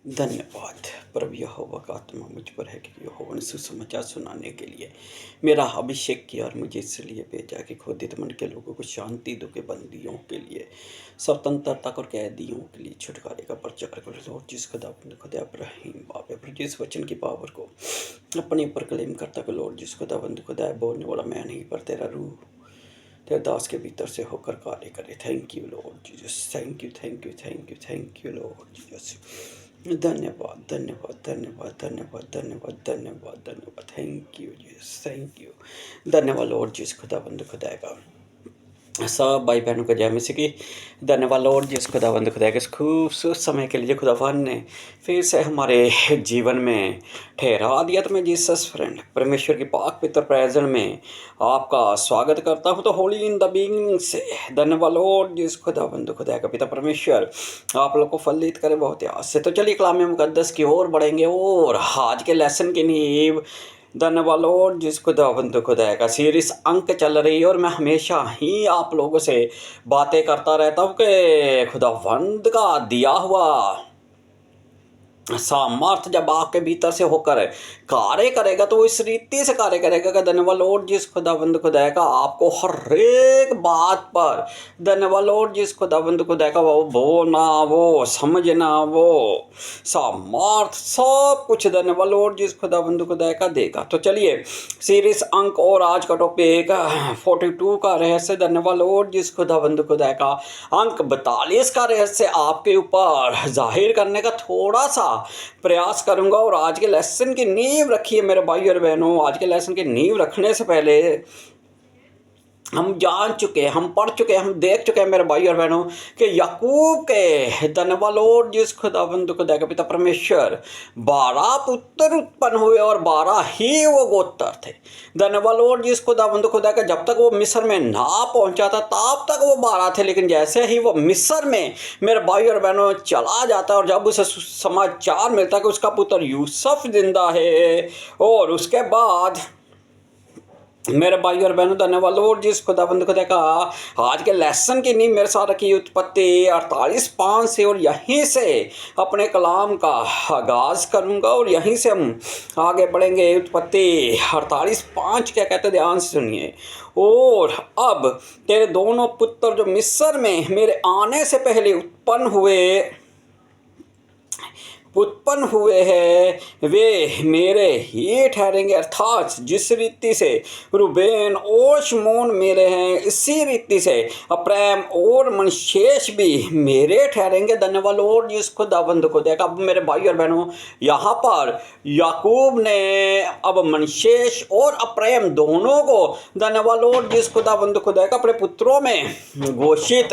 धन्यवाद प्रभु यहोवा का आत्मा मुझ पर है कि यहोवा ने सुसमाचार सुनाने के लिए मेरा अभिषेक किया और मुझे इसलिए भेजा कि क्रोधित मन के लोगों को शांति दो, के बंदियों के लिए स्वतंत्रता और कैदियों के लिए छुटकारे का प्रचार करो। और जिस खुदा रहीम बाप है जिस वचन की पावर को अपने ऊपर क्लेम करता कि लॉर्ड जिस खुदा है बोलने वाला मैं नहीं पर तेरा रूह तेरे दास के भीतर से होकर कार्य करे। Thank you Lord Jesus, thank you thank you thank you thank you Lord Jesus. धन्यवाद धन्यवाद धन्यवाद धन्यवाद धन्यवाद धन्यवाद धन्यवाद thank you Jesus, thank you. धन्यवाद लॉर्ड जिस खुदा का सब भाई बहनों को जय मसीह की। धन्यवाद लॉर्ड जिस खुदावंद खुदा के इस खूबसूरत समय के लिए खुदावन ने फिर से हमारे जीवन में ठहरा दिया। तो मैं जीसस फ्रेंड परमेश्वर की पाक पितर प्रेजेंट में आपका स्वागत करता हूँ। तो होली इन द बिगिनिंग से धन्यवाद लॉर्ड जिस खुदावंद खुदा का पिता परमेश्वर आप लोग को फलित करे बहुत आस से। तो चलिए कलाम मुकद्दस की ओर बढ़ेंगे और आज के लेसन की नींव धन्यवाद लॉर्ड जिस खुदा का सीरीज अंक चल रही है और मैं हमेशा ही आप लोगों से बातें करता रहता हूँ कि खुदावंद का दिया हुआ सामर्थ जब आपके भीतर से होकर कार्य करेगा तो वो इस रीति से कार्य करेगा कि धन्यवाद लॉर्ड जिस खुदावंद खुदा का आपको हर एक बात पर धन्यवाद लॉर्ड जिस खुदावंद खुदा का वो बोलना, वो समझना, वो सामर्थ सब कुछ धन्यवाद लॉर्ड जिस खुदावंद खुदा का देगा। तो चलिए सीरीज अंक और आज का टॉपिक 42 का रहस्य धन्यवाद लॉर्ड जिस खुदावंद खुदा का अंक 42 का रहस्य आपके ऊपर जाहिर करने का थोड़ा सा प्रयास करूंगा। और आज के लेसन की नींव रखिए मेरे भाई और बहनों। आज के लेसन की नींव रखने से पहले हम जान चुके, हम पढ़ चुके, हम देख चुके हैं मेरे भाई और बहनों कि याकूब के धन्यवाद लॉर्ड जिस खुदावंद खुदा के पिता परमेश्वर 12 पुत्र उत्पन्न हुए और 12 ही वो गोत्र थे। धन्यवाद लॉर्ड जिस खुदावंद खुदा का जब तक वो मिस्र में ना पहुंचा था तब तक वो 12 थे, लेकिन जैसे ही वो मिस्र में मेरे भाई और बहनों चला जाता है और जब उसे समाचार मिलता है कि उसका पुत्र यूसुफ जिंदा है, और उसके बाद मेरे भाई और बहनों धन्यवाद लॉर्ड जिस खुदाबंद खुदा का आज के लेसन की नींव मेरे साथ रखी उत्पत्ति 48:5 से, और यहीं से अपने कलाम का आगाज करूंगा और यहीं से हम आगे बढ़ेंगे। उत्पत्ति 48:5 क्या कहते, ध्यान से सुनिए। और अब तेरे दोनों पुत्र जो मिस्र में मेरे आने से पहले उत्पन्न हुए हैं वे मेरे ही ठहरेंगे, अर्थात जिस रीति से रूबेन और शमून मेरे हैं इसी रीति से अप्रैम और मनशेष भी मेरे ठहरेंगे। धन्यवाद लॉर्ड जिस खुदाबंद को देखा। अब मेरे भाई और बहनों यहाँ पर याकूब ने अब मनशेष और अप्रैम दोनों को धन्यवाद लॉर्ड जिस खुदाबंद को देखा अपने पुत्रों में घोषित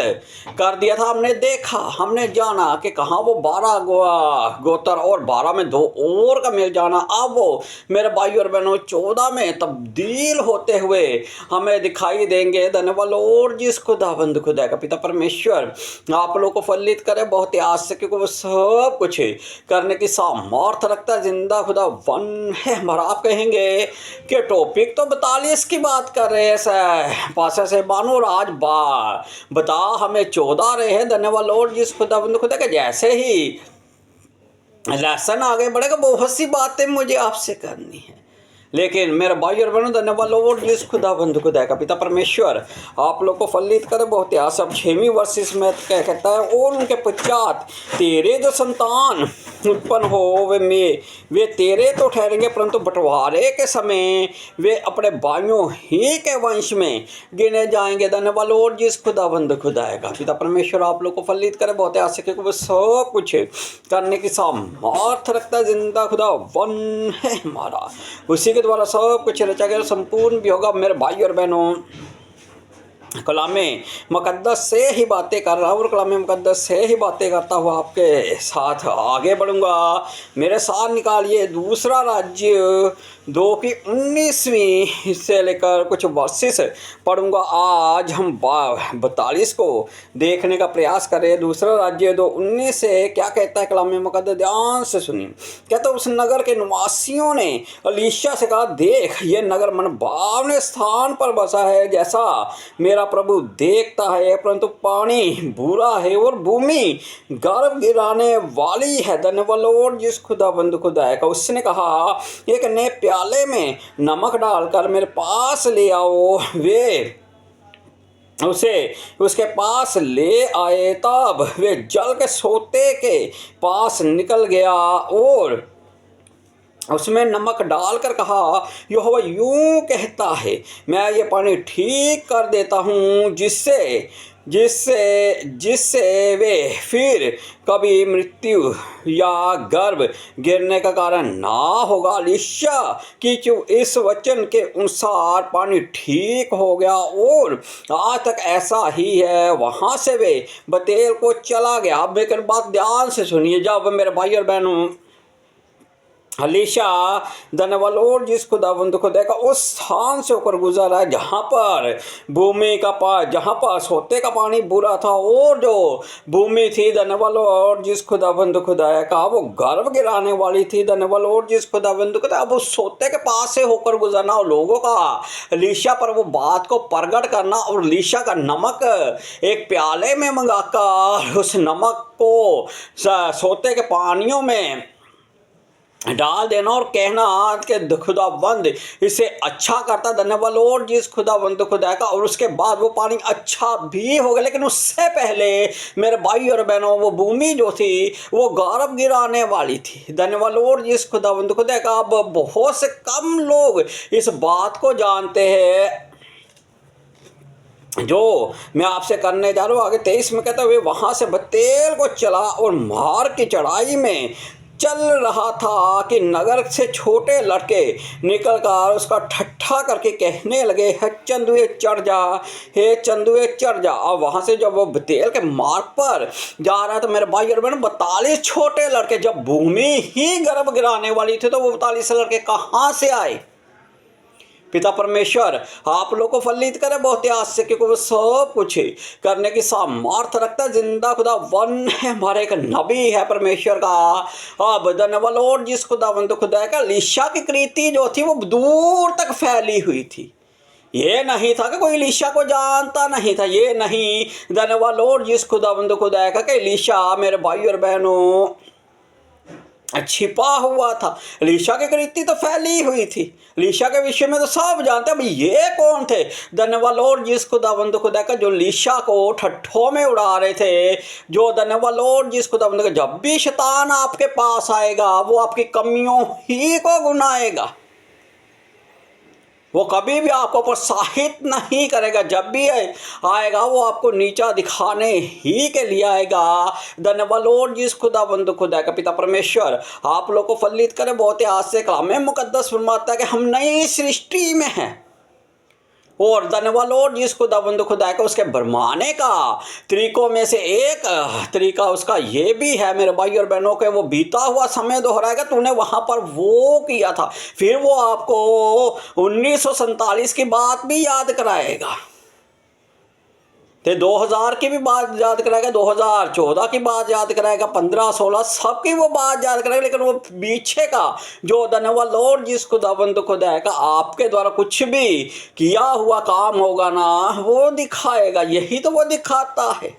कर दिया था। हमने देखा, हमने जाना कि कहाँ वो 12 गोत्र और 12 में 2 और का मिल जाना, अब वो मेरे भाई और बहनों 14 में तब्दील होते हुए हमें दिखाई देंगे। धन्यवाद लॉर्ड जिस खुदाबंद खुदा का पिता परमेश्वर आप लोगों को फलित करे बहुत ही आस से, क्योंकि वो सब कुछ करने की सामर्थ रखता जिंदा खुदा वन है हमारा। आप कहेंगे कि टॉपिक तो 42 की बात कर रहे हैं पासा से बानो, और आज बता हमें 14 रहे हैं। धन्यवाद लॉर्ड जिस खुदाबंद खुदा का जैसे ही लेसन आगे बढ़ेगा बहुत सी बातें मुझे आपसे करनी है, लेकिन मेरे भाई और बहनों धन्यवाद लॉर्ड जिस खुदाबंद खुदा का पिता परमेश्वर आप लोग को फलित करे बहुत ही आस। अब 6वीं वर्ष में क्या कहता है, और उनके पश्चात तेरे जो संतान उत्पन्न हो वे तेरे तो ठहरेंगे, परंतु बंटवारे के समय वे अपने भाइयों ही के वंश में गिने जाएंगे। धन्यवाद लॉर्ड जिस खुदाबंद खुदा का पिता परमेश्वर आप लोग को फलित करे बहुत ही आस, क्योंकि वो सब कुछ करने की सामर्थ रखता जिंदा खुदा वन है हमारा। उसी के द्वारा सब कुछ रचा गया संपूर्ण भी होगा। मेरे भाई और बहनों कलामे मुकद्दस से ही बातें कर रहा हूँ और कलामे मुकद्दस से ही बातें करता हुआ आपके साथ आगे बढ़ूंगा। मेरे साथ निकालिए दूसरा राज्य 2 की 19वीं से लेकर कुछ वर्सेस पढ़ूंगा। आज हम 42 को देखने का प्रयास करें। दूसरा राज्य 2:19 से क्या कहता है कलाम मुकद्दस, ध्यान से सुनिए। कहता उस नगर के निवासियों ने अलीशा से कहा, देख ये नगर मनभावने स्थान पर बसा है, जैसा मेरा प्रभु देखता है, परंतु पानी बुरा है और भूमि गर्भ गिराने वाली है। धन्यवाद लॉर्ड जिस खुदाबंद खुदा का। उसने कहा एक नए प्याले में नमक डालकर मेरे पास ले आओ। वे उसे उसके पास ले आए, तब वे जल के सोते के पास निकल गया और उसमें नमक डालकर कहा, यहोवा यूं कहता है, मैं ये पानी ठीक कर देता हूँ जिससे जिससे जिससे वे फिर कभी मृत्यु या गर्भ गिरने का कारण ना होगा। अलीशा की इस वचन के अनुसार पानी ठीक हो गया और आज तक ऐसा ही है। वहाँ से वे बतेल को चला गया। अब मेरी बात ध्यान से सुनिए। जब मेरे भाई और बहनों अलीशा धन्यवाद लॉर्ड जिस खुदावंद खुदा का उस स्थान से होकर गुजरा है जहाँ पर भूमि का जहाँ पर सोते का पानी बुरा था और जो भूमि थी धन्यवाद लॉर्ड जिस खुदावंद खुदा का वो गर्भ गिराने वाली थी। धन्यवाद लॉर्ड जिस खुदावंद खुदा अब उस सोते के पास से होकर गुजरना और लोगों का अलीशा पर वो बात को प्रकट करना और अलीशा का नमक एक प्याले में मंगाकर उस नमक को सोते के पानियों में डाल देना और कहना कि खुदाबंद इसे अच्छा करता। धन्यवाद लॉर्ड जिस खुदाबंद खुदा का। और उसके बाद वो पानी अच्छा भी हो गया। लेकिन उससे पहले मेरे भाई और बहनों वो भूमि जो थी वो गर्भ गिराने वाली थी। धन्यवाद लॉर्ड जिस खुदाबंद खुदा का। अब बहुत से कम लोग इस बात को जानते हैं जो मैं आपसे करने जा रहा हूँ। आगे 23 में कहता हुए वहाँ से बतेल को चला और मार की चढ़ाई में चल रहा था कि नगर से छोटे लड़के निकलकर उसका ठट्ठा करके कहने लगे, हे चंदुए चढ़ जा, हे चंदुए चढ़ जा। और वहाँ से जब वो बतेल के मार्ग पर जा रहा था मेरे भाई और बहन 42 छोटे लड़के, जब भूमि ही गर्भ गिराने वाली थी तो वो 42 लड़के कहाँ से आए। पिता परमेश्वर आप लोग को फलित करे बहुत आस से, क्योंकि वो सब कुछ करने की सामर्थ रखता। जिंदा खुदा वन है, हमारे एक नबी है परमेश्वर का। अब धन्यवाद लॉर्ड जिस खुदावंद खुदा का। अलीशा की कृति जो थी वो दूर तक फैली हुई थी। ये नहीं था कि कोई अलीशा को जानता नहीं था। ये नहीं धन्यवाद लॉर्ड जिस खुदावंद खुदा का कि अलीशा मेरे भाई और बहनों छिपा हुआ था। अलीशा की कृति तो फैली हुई थी। अलीशा के विषय में तो सब जानते हैं। ये कौन थे? धन्यवाद लॉर्ड जिस खुदाबंद खुदा का जो अलीशा को ठट्ठों में उड़ा रहे थे। जो धन्यवाद लॉर्ड जिस खुदाबंद का जब भी शैतान आपके पास आएगा वो आपकी कमियों ही को गुनाएगा। वो कभी भी आपको प्रोत्साहित नहीं करेगा। जब भी आएगा वो आपको नीचा दिखाने ही के लिए आएगा। धन्यवाद लॉर्ड जिस खुदाबंद खुदा का। पिता परमेश्वर आप लोग को फलित करे बहुत ही आज से। कलाम मुकद्दस फरमाता है कि हम नई सृष्टि में हैं। और धन्यवाद लॉर्ड जिस खुदाबंद खुदा का। उसके भरमाने का तरीकों में से एक तरीका उसका ये भी है मेरे भाई और बहनों के, वो बीता हुआ समय दोहराएगा। तूने वहाँ पर वो किया था। फिर वो आपको 1947 की बात भी याद कराएगा, तो 2000 की भी बात याद कराएगा, 2014 की बात याद कराएगा, 15, 16 सबकी वो बात याद कराएगा। लेकिन वो पीछे का जो धन्यवाद लॉर्ड जिस खुदाबंद खुदा का आपके द्वारा कुछ भी किया हुआ काम होगा ना वो दिखाएगा। यही तो वो दिखाता है।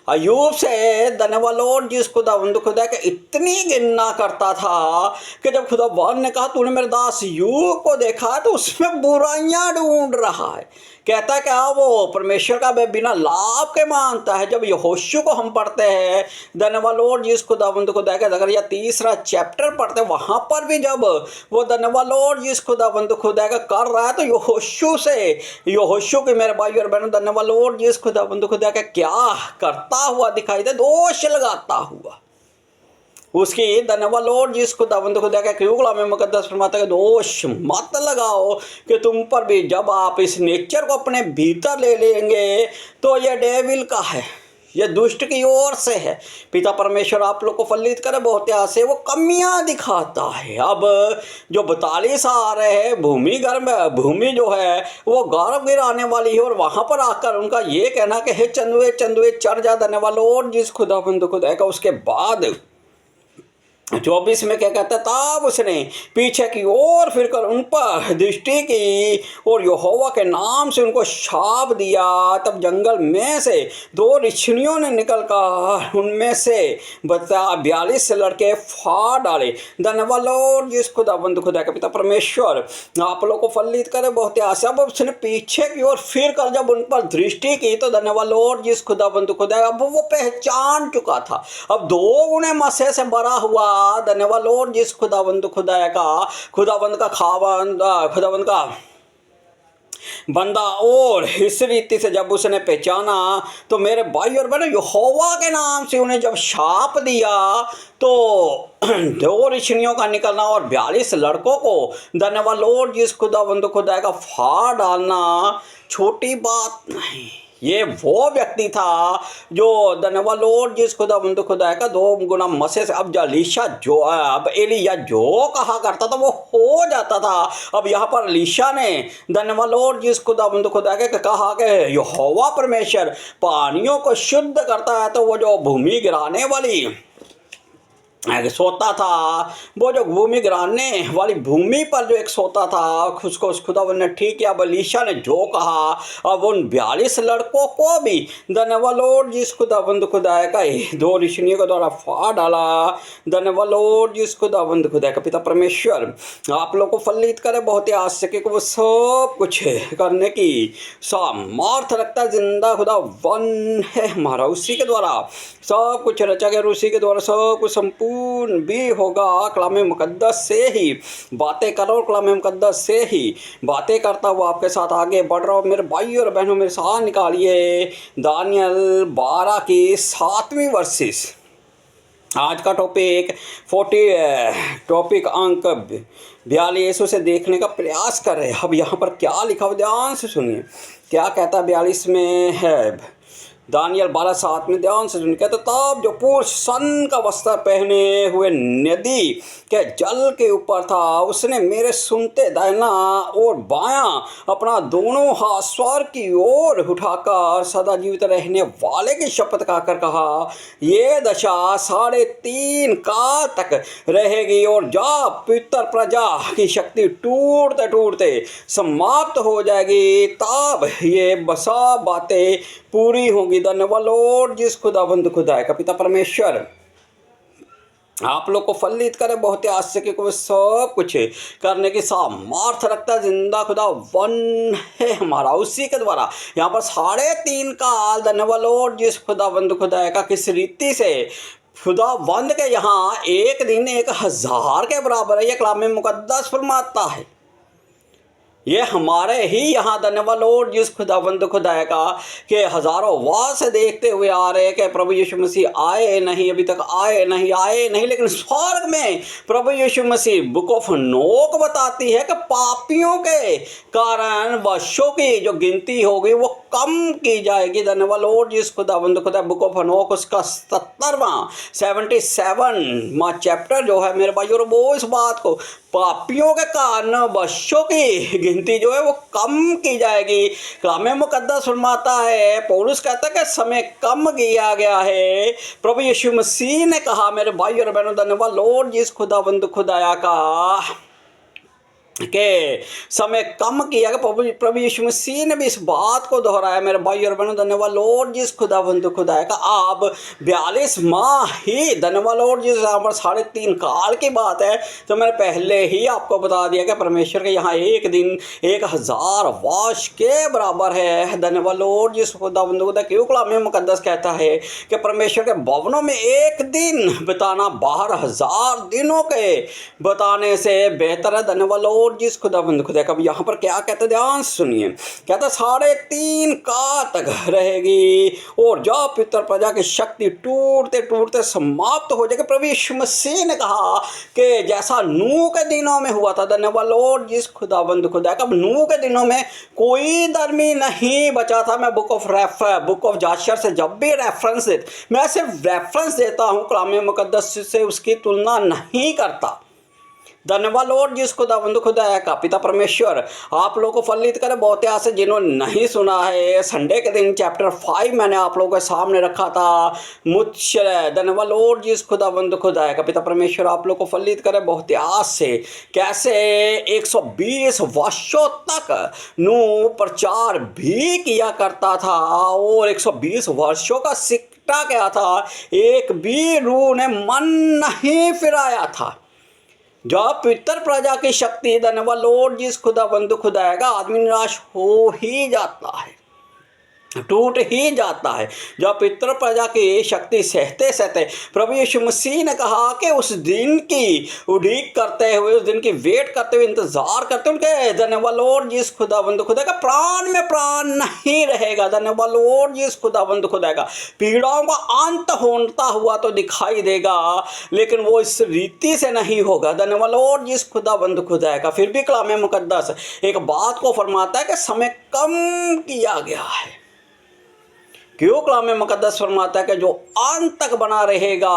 अयूब से धन्यवाद लॉर्ड जिस खुदावंद खुदा के इतनी गिनना करता था कि जब खुदावंद ने कहा तूने मेरे दास यूब को देखा तो उसमें बुराइयां ढूंढ रहा है। कहता है क्या वो परमेश्वर का बिना लाभ के मानता है। जब यहोशू को हम पढ़ते हैं धन्यवाद लॉर्ड जिस खुदावंद खुदा के अगर या 3रा चैप्टर पढ़ते हैं वहाँ पर भी जब वो धन्यवाद लॉर्ड जिस खुदावंद खुदा का कर रहा है तो यहोशू के मेरे भाई और बहनों धन्यवाद लॉर्ड जिस खुदावंद खुदा का क्या करता हुआ दिखाई दे, दोष लगाता हुआ। उसकी धन्यवाद लॉर्ड जिस खुदावंद खुदा का कलाम में मुकद्दस फरमाता है दोष मत लगाओ कि तुम पर भी जब आप इस नेचर को अपने भीतर ले लेंगे तो ये डेविल का है, ये दुष्ट की ओर से है। पिता परमेश्वर आप लोग को फलित करे बहुत से। वो कमियां दिखाता है। अब जो 42 आ रहे हैं भूमि जो है वो गर्भ गिराने वाली है और वहाँ पर आकर उनका ये कहना कि हे चंदुए चंदुए चढ़ जा। धन्यवाद लॉर्ड जिस खुदाबंद खुदा का। उसके बाद चौबीस में क्या कहता है, तब उसने पीछे की ओर फिर कर उन पर दृष्टि की और यहोवा के नाम से उनको शाप दिया। तब जंगल में से दो ऋषियों ने निकलकर उनमें से बता 42 लड़के फाड़ डाले। धन्यवाद लॉर्ड जिस खुदाबंद खुदा के पिता परमेश्वर आप लोग को फलित करे बहुत आशा। अब उसने पीछे की ओर फिर कर जब उन पर दृष्टि की तो धन्यवाद लॉर्ड जिस खुदाबंद खुदा, अब वो पहचान चुका था, अब दो गुने मसे से बड़ा हुआ। धन्यवाद लॉर्ड जिस खुदाबंद खुदाबंद का खावन खुदाबंद का बंदा, और इस रीति से जब उसने पहचाना तो मेरे भाई और बहनों यहोवा के नाम से उन्हें जब शाप दिया तो दो ऋषियों का निकलना और 42 लड़कों को धन्यवाद लॉर्ड जिस खुदाबंद खुदा का फाड़ डालना छोटी बात नहीं। ये वो व्यक्ति था जो धन्यवाद लॉर्ड जिस खुदाबंद खुदा का 2 गुना मसे से, अब एलीशा जो अब एलिया जो कहा करता था वो हो जाता था। अब यहाँ पर एलीशा ने धन्यवाद लॉर्ड जिस खुदाबंद खुदा के कहा कि यहोवा परमेश्वर पानियों को शुद्ध करता है, तो वो जो भूमि गिराने वाली सोता था, वो जो भूमि गिराने वाली भूमि पर जो एक सोता था उसको उस खुदावंद ने ठीक किया। अब एलीशा ने जो कहा, अब उन 42 लड़कों को भी धन्यवाद लॉर्ड जिस खुदावंद खुदा का 2 ऋषियों के द्वारा फाड़ डाला। धन्यवाद लॉर्ड जिस खुदावंद खुदा का पिता परमेश्वर आप लोग को फलित करे बहुत ही आश्चर्य को वो सब कुछ करने की सामर्थ रखता जिंदा खुदा वन है हमारा, उसी के द्वारा सब कुछ रचा गया, उसी के द्वारा सब कुछ संपूर्ण भी होगा। कलाम मुकद्दस से ही बातें करो, कलाम मुकद्दस से ही बातें करता हुआ आपके साथ आगे बढ़ रहा हूँ। मेरे भाई और बहनों मेरे साथ निकालिए दानियल 12 की 7वीं वर्सेस। आज का टॉपिक अंक 42 से देखने का प्रयास कर रहे हैं। अब यहाँ पर क्या लिखा हुआ ध्यान से सुनिए, क्या कहता है 42 में है दानियल 12:7 में ध्यान से सुनिए। कहते तब जो पुरुष सन का वस्त्र पहने हुए नदी के जल के ऊपर था उसने मेरे सुनते दाहिना और बायां अपना दोनों हाथ स्वर्ग की ओर उठाकर सदा जीवित रहने वाले की शपथ खाकर कहा, ये दशा 3.5 काल तक रहेगी और जब पितर प्रजा की शक्ति टूटते टूटते समाप्त हो जाएगी तब ये बसा बातें पूरी होंगी। धन्यवाद लॉर्ड जिस खुदाबंद खुदा का पिता परमेश्वर आप लोग को फलित करे बहुत ही आश्चर्य को सब कुछ करने की सामर्थ रखता जिंदा खुदा वन है हमारा, उसी के द्वारा यहाँ पर 3.5 काल धन्यवाद लॉर्ड जिस खुदाबंद खुदा का किस रीति से खुदाबंद के यहाँ एक दिन 1000 के बराबर है। ये कलाम मुकद्दस फरमाता है। ये हमारे ही यहाँ धन्यवाद लॉर्ड जिस खुदाबंद खुदा का के हज़ारों वर्ष से देखते हुए आ रहे हैं कि प्रभु यीशु मसीह आए नहीं, अभी तक आए नहीं, लेकिन स्वर्ग में प्रभु यीशु मसीह बुक ऑफ नोक बताती है कि पापियों के कारण वर्षों की जो गिनती होगी वो कम की जाएगी। धन्यवाद लॉर्ड जिस खुदाबंद खुदा बुक ऑफ नोक उसका 77वां 77वां चैप्टर जो है मेरे भाई और वो इस बात को पापियों के कारण वर्षों की गिनती जो है वो कम की जाएगी। कलाम मुकद्दस फरमाता है, पौलुस कहता है कि समय कम किया गया है। प्रभु यीशु मसीह ने कहा मेरे भाई और बहनों धन्यवाद लॉर्ड जिस खुदाबंद खुदाया का के समय कम किया गया। प्रभु यीशु मसीह ने भी इस बात को दोहराया मेरे भाई और बहनों धन्यवाद लॉर्ड जिस खुदाबंद खुदा का अब 42 माह ही धन्यवाद लॉर्ड जिस यहाँ पर 3.5 काल की बात है। तो मैंने पहले ही आपको बता दिया कि परमेश्वर के यहाँ एक दिन 1000 वर्ष के बराबर है। धन्यवाद लॉर्ड जिस खुदाबंद खुदा क्यों कलाम मुकद्दस कहता है कि परमेश्वर के भवनों में एक दिन बिताना 12,000 दिनों के बताने से बेहतर है। धन्यवाद लॉर्ड जिस खुदाबंद खुदा का यहाँ पर क्या कहते ध्यान सुनिए, कहता 3.5 काल तक रहेगी और जब पितर प्रजा की शक्ति टूटते टूटते समाप्त हो जाएगी। प्रभु यीशु मसीह ने कहा कि जैसा नूह के दिनों में हुआ था। धन्यवाद लॉर्ड जिस खुदाबंद खुदा का नूह के दिनों में कोई धर्मी नहीं बचा था। मैं बुक ऑफ जाशर से जब भी रेफरेंस मैं सिर्फ रेफरेंस देता हूँ, कलाम मुकद्दस से उसकी तुलना नहीं करता। धन्यवाद लॉर्ड जिस खुदावंद खुदा का पिता परमेश्वर आप लोगों को फलित करे। बहुत आस जिन्होंने नहीं सुना है, संडे के दिन चैप्टर 5 मैंने आप लोगों के सामने रखा था। मुझसे धन्यवाद लॉर्ड जिस खुदावंद खुदा का पिता परमेश्वर आप लोग को फलित करे। बहुत आस से कैसे 120 वर्षों तक नू प्रचार भी किया करता था और 120 वर्षों का सिकटा क्या था, एक भी रूह ने मन नहीं फिराया था। जब पितर प्रजा की शक्ति धन्यवाद लॉर्ड जिस खुदावंद खुदा का आदमी निराश हो ही जाता है, टूट ही जाता है। जब पितर प्रजा की शक्ति सहते सहते प्रभु यीशु मसीह ने कहा कि उस दिन की उड़ीक करते हुए, उस दिन की वेट करते हुए, इंतजार करते हुए उनके धन्यवाद लॉर्ड जिस खुदावंद खुदा का प्राण में प्राण नहीं रहेगा। धन्यवाद लॉर्ड जिस खुदावंद खुदा का पीड़ाओं का अंत होता हुआ तो दिखाई देगा, लेकिन वो इस रीति से नहीं होगा। धन्यवाद लॉर्ड जिस खुदावंद खुदा का फिर भी कलाम मुकद्दस एक बात को फरमाता है कि समय कम किया गया है। क्यों कलाम मुकद्दस फरमाता है कि जो अंत तक बना रहेगा,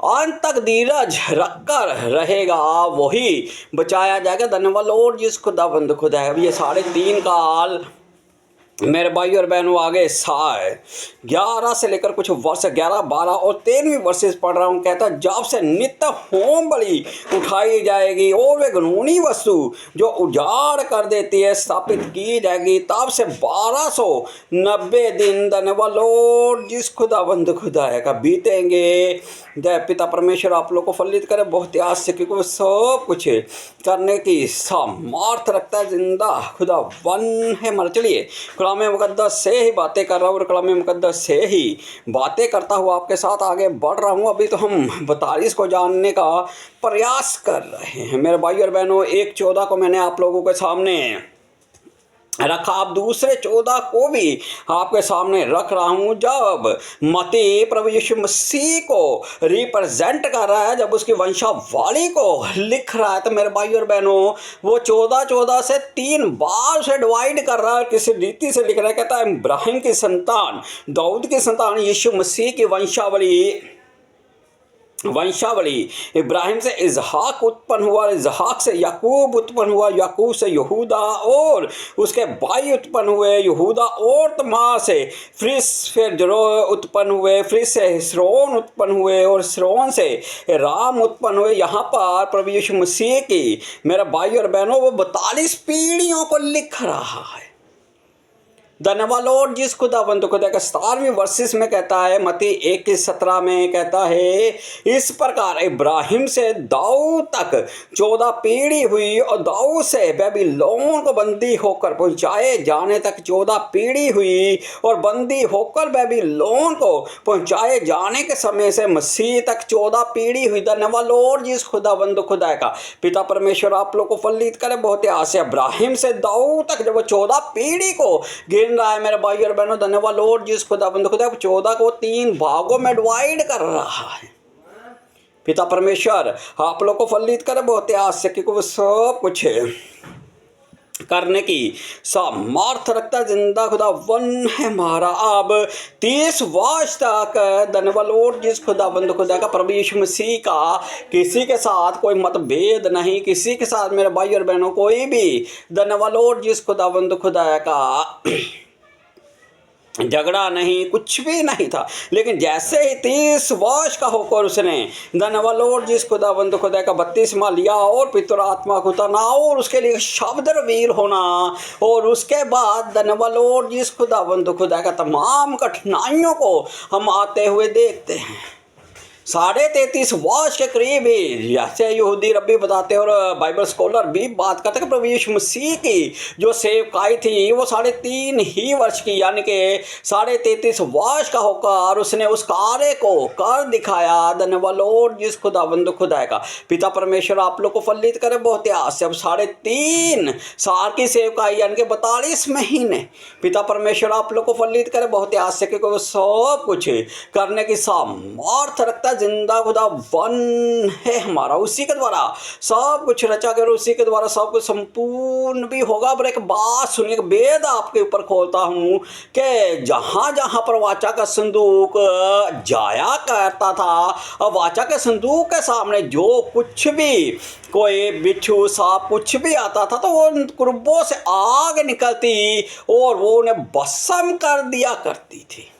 अंत तक धीरज रखकर रहेगा, वही बचाया जाएगा। धन्यवाद लॉर्ड जिस खुदावंद खुदा है। ये 3.5 काल मेरे भाई और बहनों आगे 11 से लेकर कुछ वर्ष 11, 12 और 13वीं वर्सेस पढ़ रहा हूँ। कहता जब से नित्य होम बलि उठाई जाएगी और वे घृणीय वस्तु जो उजाड़ कर देती है स्थापित की जाएगी, तब से 1290 दिन धन्यवाद लॉर्ड जिस खुदावंद खुदा है का बीतेंगे। जय पिता परमेश्वर आप लोग को फलित करे। बहुत आस से क्योंकि सब कुछ करने की सामर्थ रखता है। जिंदा खुदा वन है। मर चलिए कलाम मुकद्दस से ही बातें कर रहा हूँ और कलाम मुकद्दस से ही बातें करता हुआ आपके साथ आगे बढ़ रहा हूँ। अभी तो हम 42 को जानने का प्रयास कर रहे हैं मेरे भाई और बहनों। 1:14 को मैंने आप लोगों के सामने रखा, आप दूसरे 14 को भी आपके सामने रख रहा हूँ। जब मती प्रभु यीशु मसीह को रिप्रेजेंट कर रहा है, जब उसकी वंशावली को लिख रहा है, तो मेरे भाई और बहनों वो 14 से 3 बार से डिवाइड कर रहा है, किसी रीति से लिख रहा है। कहता है इब्राहिम की संतान, दाऊद की संतान, यीशु मसीह की वंशावली इब्राहिम से इजहाक उत्पन्न हुआ, इजहाक से याकूब उत्पन्न हुआ, याकूब से यहूदा और उसके भाई उत्पन्न हुए, यहूदा और तमा से फिर जरो उत्पन्न हुए, फिर से हिस्रोन उत्पन्न हुए और हिस्रोन से राम उत्पन्न हुए। यहाँ पर प्रभु यीशु मसीह की मेरे भाई और बहनों वो 42 पीढ़ियों को लिख रहा है। धन्यवाद लॉर्ड जिस खुदावंद खुदा का 17वीं वर्सेस में कहता है, मत्ती 1:17 में कहता है इस प्रकार इब्राहिम से दाऊद तक 14 पीढ़ी हुई और दाऊद से बेबीलोन को बंदी होकर पहुंचाए जाने तक 14 पीढ़ी हुई और बंदी होकर बेबीलोन को पहुंचाए जाने के समय से मसीह तक 14 पीढ़ी हुई। धन्यवाद लॉर्ड जिस खुदावंद खुदा का पिता परमेश्वर आप लोग को फलित करे। बहुत आस है इब्राहिम से दाऊद तक जब वो 14 पीढ़ी को रहा है मेरे भाई और बहनों। धन्यवाद लॉर्ड जिस खुदावंद खुदा 14 को 3 भागों में डिवाइड कर रहा है। पिता परमेश्वर आप लोग को फलित करे। बहुत आस से क्योंकि वो सब कुछ करने की सामर्थ रखता। जिंदा खुदा वन है हमारा। अब 30 वर्ष तक धन्यवाद लॉर्ड जिस खुदावंद खुदा का प्रभु यीशु मसीह का किसी के साथ कोई मतभेद नहीं, किसी के साथ मेरे भाई और बहनों कोई भी धन्यवाद लॉर्ड जिस खुदावंद खुदा का झगड़ा नहीं, कुछ भी नहीं था। लेकिन जैसे ही 30 वर्ष का होकर उसने धन्यवाद लॉर्ड जिस खुदावंद खुदा का 32वां लिया और पितर आत्मा को उतारना और उसके लिए शब्द रवीर होना, और उसके बाद धन्यवाद लॉर्ड जिस खुदावंद खुदा का तमाम कठिनाइयों को हम आते हुए देखते हैं। 33.5 वर्ष के करीब ही जैसे यहूदी रब्बी बताते हैं और बाइबल स्कॉलर भी बात करते हैं कि प्रभु यीशु मसीह की जो सेवकाई थी वो 3.5 ही वर्ष की, यानी कि 33.5 वर्ष का होकर उसने उस कार्य को कर दिखाया। धन्यवाद लॉर्ड जिस खुदावंद खुदा का पिता परमेश्वर आप लोग को फलित करे। बहुत आस से अब 3.5 साल की सेवकाई यानी कि 42 महीने पिता परमेश्वर आप लोग को फलित करे। बहुत आस से क्योंकि वो सब कुछ करने की सामर्थ रखता। जिंदा खुदा वन है हमारा, उसी के द्वारा सब कुछ रचा गया और उसी के द्वारा सब कुछ संपूर्ण भी होगा। पर एक बात सुनिए, एक वेद आपके ऊपर खोलता हूँ कि जहाँ जहाँ पर वाचा का संदूक जाया करता था, अब वाचा के संदूक के सामने जो कुछ भी कोई बिच्छू सांप कुछ भी आता था तो वो कुर्बों से आग निकलती और वो उन्हें भस्म कर दिया करती थी।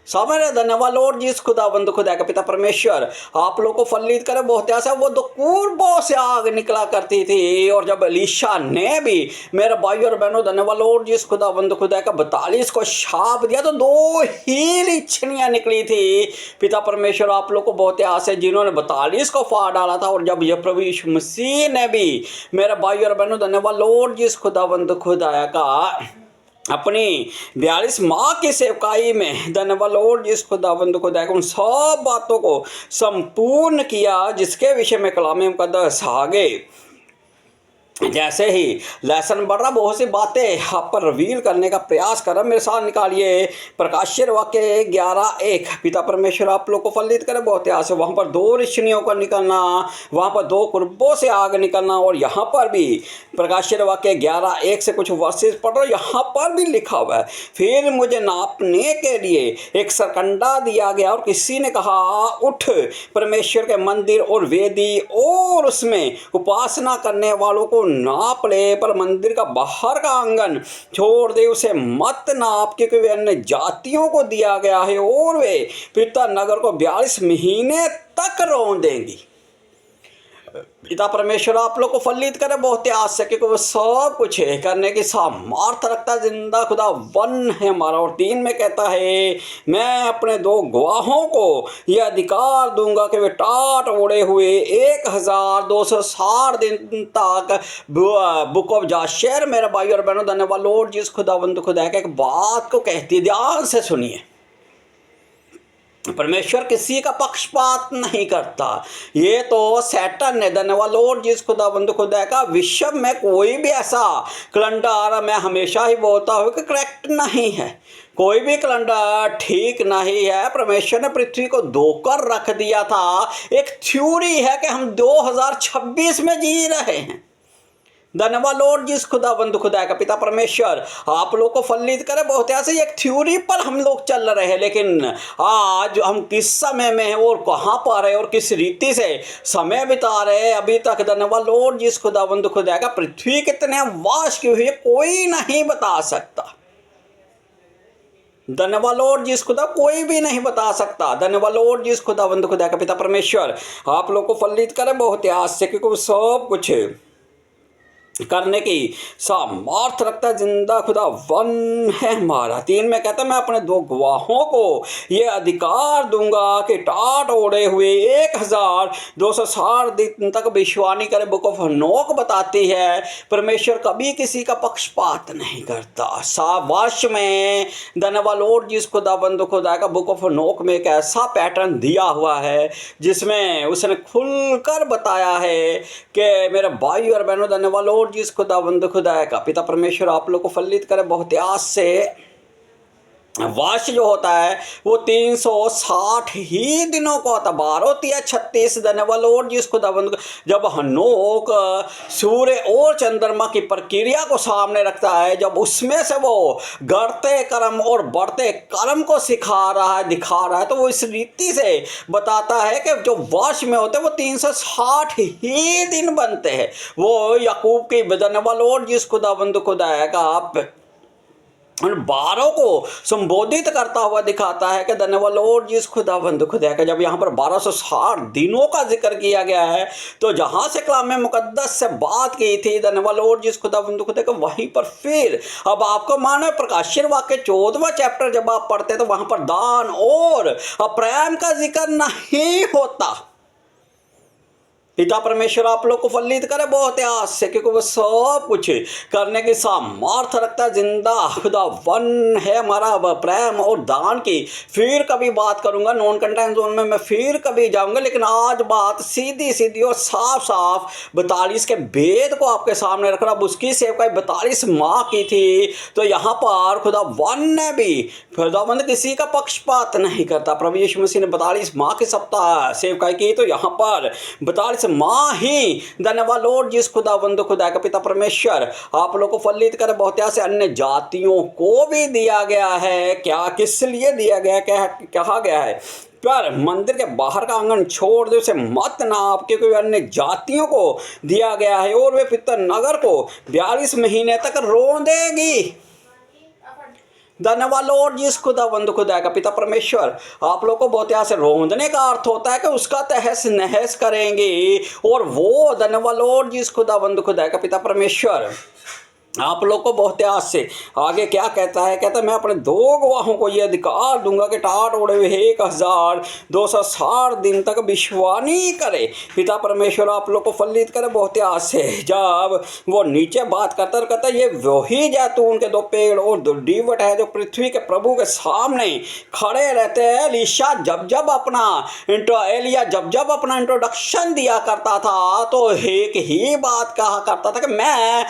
सामने धन्यवाद लॉर्ड जिस खुदाबंद खुदा का पिता परमेश्वर आप लोग को फलित करे। बहुत ऐसा वो दो कुर्बों से आग निकला करती थी। और जब एलीशा ने भी मेरे भाई और बहनों धन्यवाद लॉर्ड जिस खुदाबंद खुदा का 42 को शाप दिया तो 2 ही लिच्छनियां निकली थी। पिता परमेश्वर आप लोग को बहुत आसे जिन्होंने 42 को फाड़ डाला था। और जब यह प्रभु यीशु मसीह ने भी मेरे भाई और बहनों धन्यवाद लॉर्ड जिस खुदाबंद खुदा का अपनी 42 माह की सेवकाई में धन्यवाद लॉर्ड जिस खुदाबंद खुदा उन सब बातों को संपूर्ण किया जिसके विषय में कलाम मुकद्दस आगे जैसे ही लेसन बढ़ रहा बहुत सी बातें आप पर रिवील करने का प्रयास कर रहा। मेरे साथ निकालिए प्रकाशित वाक्य 11:1। पिता परमेश्वर आप लोग को फलित करे। बहुत आस है वहाँ पर 2 रिश्नियों का निकलना, वहाँ पर 2 कुर्बों से आग निकलना। और यहाँ पर भी प्रकाशित वाक्य 11:1 से कुछ वर्सेस पढ़ रहा, यहाँ पर भी लिखा हुआ है, फिर मुझे नापने के लिए एक सरकंडा दिया गया और किसी ने कहा उठ परमेश्वर के मंदिर और वेदी और उसमें उपासना करने वालों को नाप ले, पर मंदिर का बाहर का आंगन छोड़ दे, उसे मत नाप क्योंकि वे अन्य जातियों को दिया गया है और वे पिता नगर को 42 महीने तक रौंदेंगी। पिता परमेश्वर आप लोग को फलित करे। बहुत आस है क्योंकि वो सब कुछ है करने की सामर्थ रखता जिंदा खुदा वन है हमारा। और 3 में कहता है मैं अपने 2 गवाहों को यह अधिकार दूंगा कि वे टाट ओढ़े हुए 1260 दिन तक बुक ऑफ जाशेर मेरे भाई और बहनों धन्यवाद लॉर्ड जिस खुदावंद खुदा के एक बात को कहती, ध्यान से सुनिए। परमेश्वर किसी का पक्षपात नहीं करता। ये तो सैटन ने धन्यवाद लॉर्ड जिस खुदाबंद खुदा का विश्व में कोई भी ऐसा कैलेंडर मैं हमेशा ही बोलता हूँ कि करेक्ट नहीं है, कोई भी कैलेंडर ठीक नहीं है। परमेश्वर ने पृथ्वी को धोकर रख दिया था। एक थ्योरी है कि हम 2026 में जी रहे हैं। धन्यवाद लॉर्ड जिस खुदाबंद खुदा का पिता परमेश्वर आप लोग को फलित करे। बहुत ऐसे एक थ्योरी पर हम लोग चल रहे हैं, लेकिन आज हम किस समय में हैं और कहाँ पर है और किस रीति से समय बिता रहे हैं अभी तक धन्यवाद लॉर्ड जिस खुदाबंद खुदा का पृथ्वी कितने वास की हुई है कोई नहीं बता सकता। धन्यवाद लॉर्ड जिस खुदा कोई भी नहीं बता सकता। धन्यवाद लॉर्ड जिस खुदाबंद खुदा का पिता परमेश्वर आप लोग को फलित करे। बहुत आस से क्योंकि सब कुछ करने की सामर्थ रखता जिंदा खुदा वन है हमारा। 3 में कहता मैं अपने 2 गवाहों को ये अधिकार दूंगा कि टाट ओढ़े हुए 1260 दिन तक विश्वानी करे। बुक ऑफ नोक बताती है परमेश्वर कभी किसी का पक्षपात नहीं करता। 7 वर्ष में धन्यवाद लॉर्ड जिस खुदाबंद खुदा का बुक ऑफ नोक में एक ऐसा पैटर्न दिया हुआ है जिसमें उसने खुलकर बताया है कि मेरे भाई और बहनों धन्यवाद लॉर्ड जिस खुदाबंद खुदा का पिता परमेश्वर आप लोग को फलित करे। बहुत आस से वर्ष जो होता है वो 360 ही दिनों को होता। 12-36 धन्यवाद लॉर्ड जिस खुदाबंद जब हनोक सूर्य और चंद्रमा की प्रक्रिया को सामने रखता है, जब उसमें से वो गढ़ते कर्म और बढ़ते कर्म को सिखा रहा है दिखा रहा है, तो वो इस रीति से बताता है कि जो वर्ष में होते हैं वो 360 ही दिन बनते हैं। वो याकूब की धन्यवाद लॉर्ड जिस खुदाबंद खुदा का उन 12 को संबोधित करता हुआ दिखाता है कि धन्यवाद लॉर्ड जिस खुदाबंद खुदा का। जब यहाँ पर 1260 दिनों का जिक्र किया गया है तो जहाँ से कलाम मुकद्दस से बात की थी धन्यवाद लॉर्ड जिस खुदाबंद खुदा का, वहीं पर फिर अब आपको मानो प्रकाशित वाक्य 14वां चैप्टर जब आप पढ़ते तो वहाँ पर दान और प्रेम का जिक्र नहीं होता। पिता परमेश्वर आप लोग को फलित करे बहुत आस से, क्योंकि वो सब कुछ करने की सामर्थ्य रखता है। जिंदा खुदा वन है हमारा प्रेम और दान की। फिर कभी बात करूंगा नॉन कंटेंट जोन में, मैं फिर कभी जाऊंगा, लेकिन आज बात सीधी सीधी और साफ साफ 42 के भेद को आपके सामने रख रहा। उसकी सेवकाई 42 माह की थी, तो यहाँ पर खुदा वन ने भी, खुदावंद किसी का पक्षपात नहीं करता। प्रभु यीशु मसीह ने 42 माह के सप्ताह सेवकाई की, तो यहाँ पर 42 माह ही धन्यवाद लॉर्ड जिस खुदावंद खुदा का पिता परमेश्वर आप लोग को फलित करे बहुत से अन्य जातियों को भी दिया गया है। क्या किस लिए दिया गया, क्या कहा गया है, पर मंदिर के बाहर का आंगन छोड़ दे, उसे मत नाप, क्योंकि अन्य जातियों को दिया गया है और वे पितर नगर को 42 महीने तक रोंदेगी। धन्यवाद लॉर्ड जिस खुदावंद खुदा का पिता परमेश्वर आप लोग को बहुत यहाँ से रोंदने का अर्थ होता है कि उसका तहस नहस करेंगे। और वो धन्यवाद लॉर्ड जिस खुदावंद खुदा का पिता परमेश्वर आप लोग को बहुत आस से आगे क्या कहता है, कहता है मैं अपने 2 गवाहों को ये अधिकार दूंगा कि टाट उड़े हुए 1260 दिन तक विश्वानी करे। पिता परमेश्वर आप लोग को फलित करे बहुत आस से। जब वो नीचे बात करता है, कहता है ये वही जैतून के 2 पेड़ और 2 डीवट है जो पृथ्वी के प्रभु के सामने खड़े रहते हैं। एलिया जब जब अपना इंट्रोडक्शन दिया करता था, तो एक ही बात कहा करता था कि मैं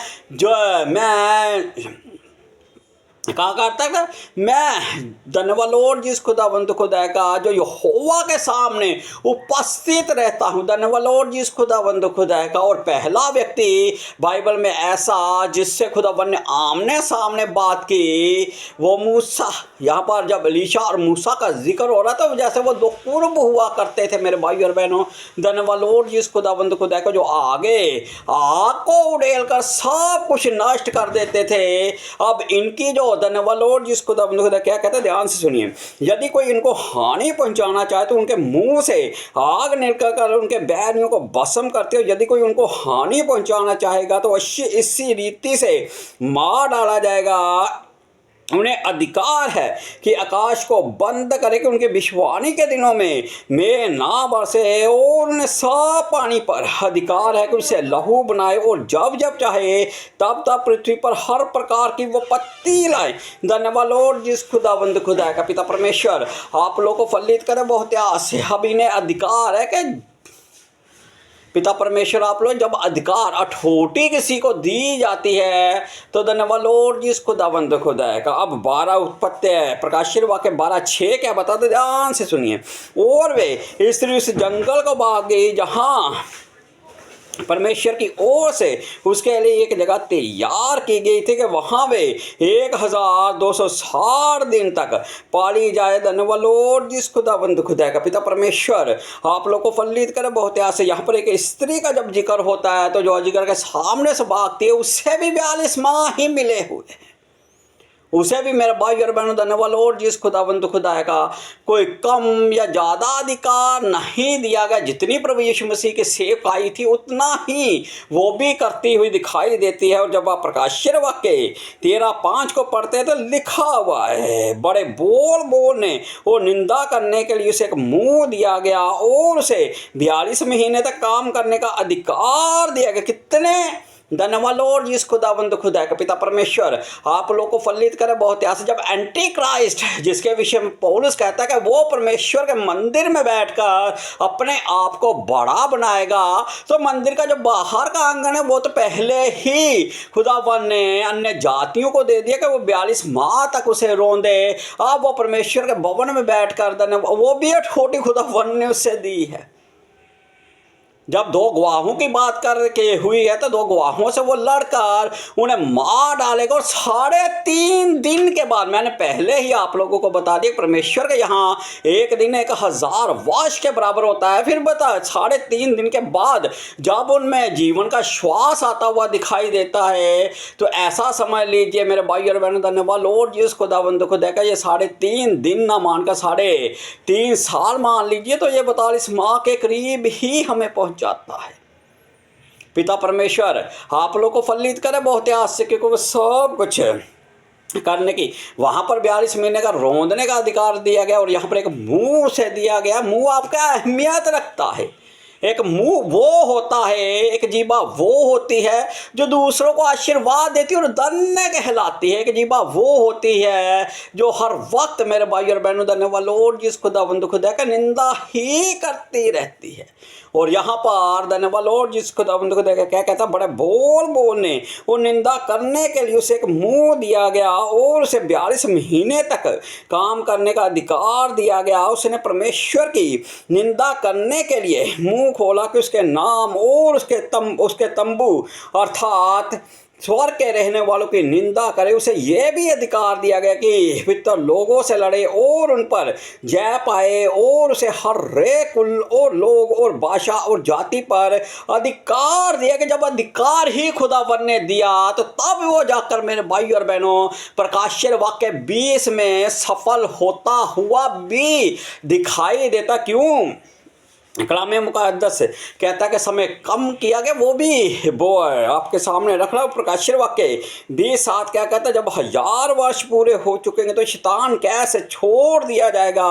कहा करता था, मैं धन्यवाद लॉर्ड जिस खुदावंद खुदा का जो यहोवा के सामने उपस्थित रहता हूँ। धन्यवाद लॉर्ड जिस खुदावंद खुदा का। और पहला व्यक्ति बाइबल में ऐसा जिससे खुदावंद ने आमने सामने बात की, वो मूसा। यहाँ पर जब एलीशा और मूसा का जिक्र हो रहा था, जैसे वो 2 कुर्ब हुआ करते थे मेरे भाई और बहनों। धन्यवाद लॉर्ड जिस खुदावंद खुदा का, जो आगे आग को उड़ेल कर सब कुछ नष्ट कर देते थे। अब इनकी जो धन्यवाद लॉर्ड जिस खुदावंद खुदा क्या कहता है, ध्यान से सुनिए। यदि कोई इनको हानि पहुंचाना चाहे तो उनके मुंह से आग निकल कर उनके बैरियों को भस्म करते हो। यदि कोई उनको हानि पहुंचाना चाहेगा तो इसी रीति से मार डाला जाएगा। उन्हें अधिकार है कि आकाश को बंद करे कि उनके विश्वानी के दिनों में मेघ ना बरसे, और उन्हें सब पानी पर अधिकार है कि उसे लहू बनाए, और जब जब चाहे तब तब पृथ्वी पर हर प्रकार की वो पत्ती लाए। धन्यवाद लॉर्ड जिस खुदावंद खुदा का पिता परमेश्वर आप लोग को फलित करे बहुत आस से। अब इन्हें अधिकार है कि पिता परमेश्वर आप लोग जब अधिकार अठोटी किसी को दी जाती है, तो धन्यवाद लॉर्ड जिस खुदावंद खुदा का। अब 12 उत्पत्ति है, प्रकाशित वाक्य 12:6 क्या बताते, ध्यान से सुनिए। और वे स्त्री उस जंगल को भाग गई जहाँ परमेश्वर की ओर से उसके लिए एक जगह तैयार की गई थी कि वहाँ वे 1260 दिन तक पाली जाए। धन्यवाद लॉर्ड जिस खुदावंद खुदा का पिता परमेश्वर आप लोग को फलित करे बहुत आसे। यहाँ पर एक स्त्री का जब जिक्र होता है, तो जो जिक्र के सामने से भागती है उससे भी 42 माह ही मिले हुए, उसे भी मेरे भाई और बहनों धन्यवाद लॉर्ड जिस खुदावंद खुदा का कोई कम या ज़्यादा अधिकार नहीं दिया गया। जितनी प्रभु यीशु मसीह की सेवकाई थी उतना ही वो भी करती हुई दिखाई देती है। और जब आप प्रकाशित वाक्य 13:5 को पढ़ते हैं, तो लिखा हुआ है, बड़े बोल ने और निंदा करने के लिए उसे एक मुंह दिया गया और उसे 42 महीने तक काम करने का अधिकार दिया गया। कितने धन्यवाद लॉर्ड जिस खुदावंद खुदा का पिता परमेश्वर आप लोग को फलित करे बहुत आस। जब एंटी क्राइस्ट, जिसके विषय में पौलुस कहता है कि वो परमेश्वर के मंदिर में बैठकर अपने आप को बड़ा बनाएगा, तो मंदिर का जो बाहर का आंगन है वो तो पहले ही खुदावन ने अन्य जातियों को दे दिया कि वो 42 माह तक उसे रोंदे। अब वो परमेश्वर के भवन में बैठकर वो भी एक छोटी खुदावन ने उससे दी है। जब 2 गवाहों की बात करके हुई है, तो 2 गवाहों से वो लड़कर उन्हें मार डालेगा। और 3.5 दिन के बाद, मैंने पहले ही आप लोगों को बता दिया, परमेश्वर के यहाँ एक दिन 1000 वर्ष के बराबर होता है। फिर बता 3.5 दिन के बाद जब उनमें जीवन का श्वास आता हुआ दिखाई देता है, तो ऐसा समझ लीजिए मेरे भाई और बहनों धन्यवाद लॉर्ड जिस खुदावंद को देखा, ये 3.5 दिन ना मानकर 3.5 साल मान लीजिए, तो ये 42 माह के करीब ही हमें जाता है। पिता परमेश्वर आप लोग को फलित करे बहुत आस से, क्योंकि वो सब कुछ करने की वहां पर 42 महीने का रोंदने का अधिकार दिया गया। और यहाँ पर एक मुंह से दिया गया। मुंह आपका अहमियत रखता है। एक मुंह वो होता है, एक जीभा वो होती है जो दूसरों को आशीर्वाद देती है और धन्य कहलाती है। एक जीभा वो होती है जो हर वक्त मेरे भाई और बहनों धन्यवाद लॉर्ड जिस खुदावंद खुदा का निंदा ही करती रहती है। और यहाँ पर धन्यवाद लॉर्ड जिस खुदावंद खुदा का क्या कहता है, बड़े बोल बोलने और निंदा करने के लिए उसे एक मुंह दिया गया और उसे 42 महीने तक काम करने का अधिकार दिया गया। उसने परमेश्वर की निंदा करने के लिए मुंह खोला कि उसके नाम और उसके तंबू अर्थात स्वर्ग के रहने वालों की निंदा करे। उसे यह भी अधिकार दिया गया कि पितर लोगों से लड़े और उन पर जय पाए और उसे हर रे कुल और लोग और भाषा और जाति पर अधिकार दिया कि जब अधिकार ही खुदावन ने दिया तो तब वो जाकर मेरे भाई और बहनों प्रकाशित वाक्य 20 में सफल होता हुआ भी दिखाई देता। क्यों? कलाम मुक़द्दस कहता है कि समय कम किया गया, वो भी वो आपके सामने रख रहा हूँ। प्रकाशित वाक्य 20:7 क्या कहता है, जब 1000 वर्ष पूरे हो चुकेंगे तो शैतान कैसे छोड़ दिया जाएगा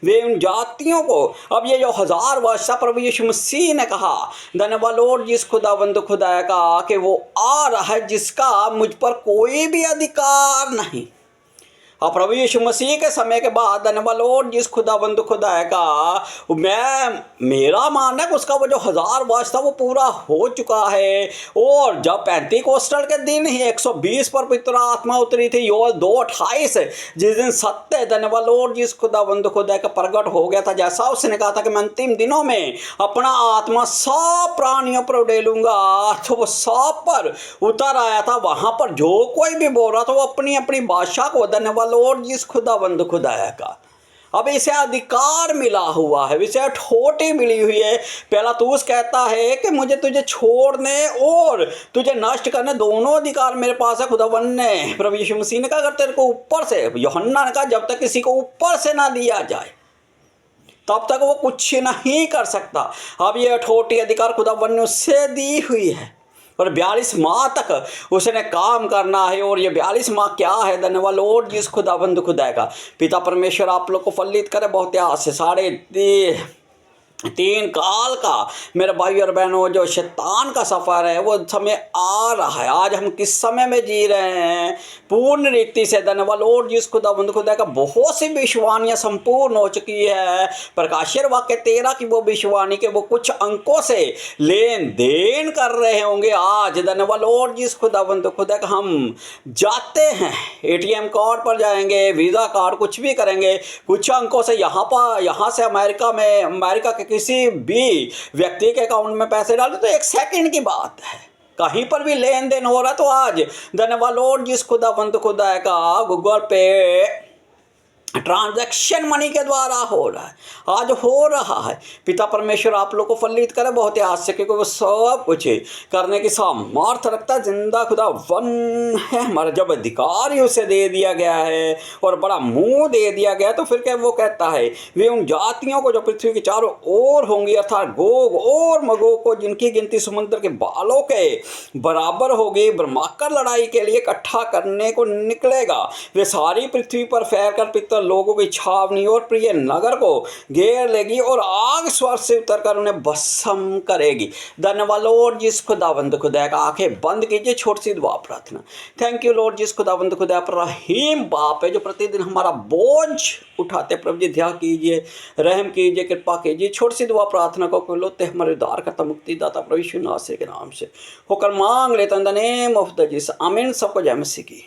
वे उन जातियों को। अब ये जो 1000 वर्ष था, प्रभु यीशु मसीह ने कहा धन्यवाद लॉर्ड जिस खुदावंद खुदा का कि वो आ रहा है जिसका मुझ पर कोई भी अधिकार नहीं। और प्रभु यीशु मसीह के समय के बाद धन्यवाद लॉर्ड जिस खुदावंद खुदा का मेरा मानना है उसका वो जो 1000 वर्ष था वो पूरा हो चुका है। और जब पेंतीकोस्टल के दिन ही 120 पर पवित्र आत्मा उतरी थी, योएल 2:28, जिस दिन सत्य धन्यवाद लॉर्ड जिस खुदावंद खुदा का प्रकट हो गया था, जैसा उसने कहा था कि मैं अंतिम दिनों में अपना आत्मा सब प्राणियों पर उड़ेलूंगा, तो वो सब पर उतर आया था। वहां पर जो कोई भी बोल रहा था वो अपनी अपनी भाषा को धन्यवाद लॉर्ड जिस खुदावंद खुदाया का अब इसे अधिकार मिला हुआ है, इसे ठोटी मिली हुई है। पिलातुस कहता है कि मुझे तुझे छोड़ने और तुझे नष्ट करने दोनों अधिकार मेरे पास है। खुदावंद ने प्रभु यीशु मसीह ने कहा अगर तेरे को ऊपर से, यूहन्ना ने कहा जब तक किसी को ऊपर से ना दिया जाए तब तक वो कुछ नहीं कर सकता। अब ये ठोटी अधिकार खुदावंद ने उससे दी हुई है और 42 माह तक उसने काम करना है। और ये 42 माह क्या है? धन्यवाद लॉर्ड जिस खुदावंद खुदा का पिता परमेश्वर आप लोग को फलित करे बहुत से 3.5 काल का मेरे भाई और बहनों जो शैतान का सफ़र है वो समय आ रहा है। आज हम किस समय में जी रहे हैं? पूर्ण रीति से धन्यवाद लॉर्ड जिस खुदावंद खुदा का बहुत सी भविष्यवाणियाँ संपूर्ण हो चुकी है। प्रकाशित वाक्य 13 की वो भविष्यवाणी के वो कुछ अंकों से लेन देन कर रहे होंगे। आज धन्यवाद लॉर्ड जिस खुदावंद खुदा का हम जाते हैं, ATM कार्ड पर जाएंगे, वीज़ा कार्ड कुछ भी करेंगे, कुछ अंकों से यहाँ से अमेरिका के किसी भी व्यक्ति के अकाउंट में पैसे डालते तो 1 सेकंड की बात है। कहीं पर भी लेन देन हो रहा तो आज धन्यवाद लॉर्ड जिस खुदावंद खुदा का गूगल पे ट्रांजैक्शन मनी के द्वारा हो रहा है, आज हो रहा है। पिता परमेश्वर आप लोग को फलित करे बहुत आज से, क्योंकि वो सब कुछ करने की सामर्थ रखता जिंदा खुदा वन है हमारा। जब अधिकार ही उसे दे दिया गया है और बड़ा मुंह दे दिया गया तो फिर क्या वो कहता है वे उन जातियों को जो पृथ्वी के चारों ओर होंगी अर्थात गोग और मगोग को जिनकी गिनती समुद्र के बालों के बराबर होगी ब्रह्माकर लड़ाई के लिए इकट्ठा करने को निकलेगा। वे सारी पृथ्वी पर फैल कर पितर लोगों की छावनी और प्रिय नगर को घेर लेगी और आग स्वर्ग से उतरकर उन्हें भस्म करेगी। धन्यवाद लॉर्ड जिस खुदावंद खुदा का। आंखें बंद कीजिए, छोटी सी दुआ प्रार्थना। थैंक यू लॉर्ड जिस खुदावंद खुदा पर रहीम बाप है जो प्रतिदिन हमारा बोझ उठाते। प्रभु जी ध्यान कीजिए, रहम कीजिए, कृपा कीजिए। छोटी सी दुआ प्रार्थना को लोते हमारे उद्धार करता मुक्तिदाता प्रभु यीशु नासरी के नाम से होकर मांग लेता in the name of the Jesus, आमीन। सबको जय मसीह की।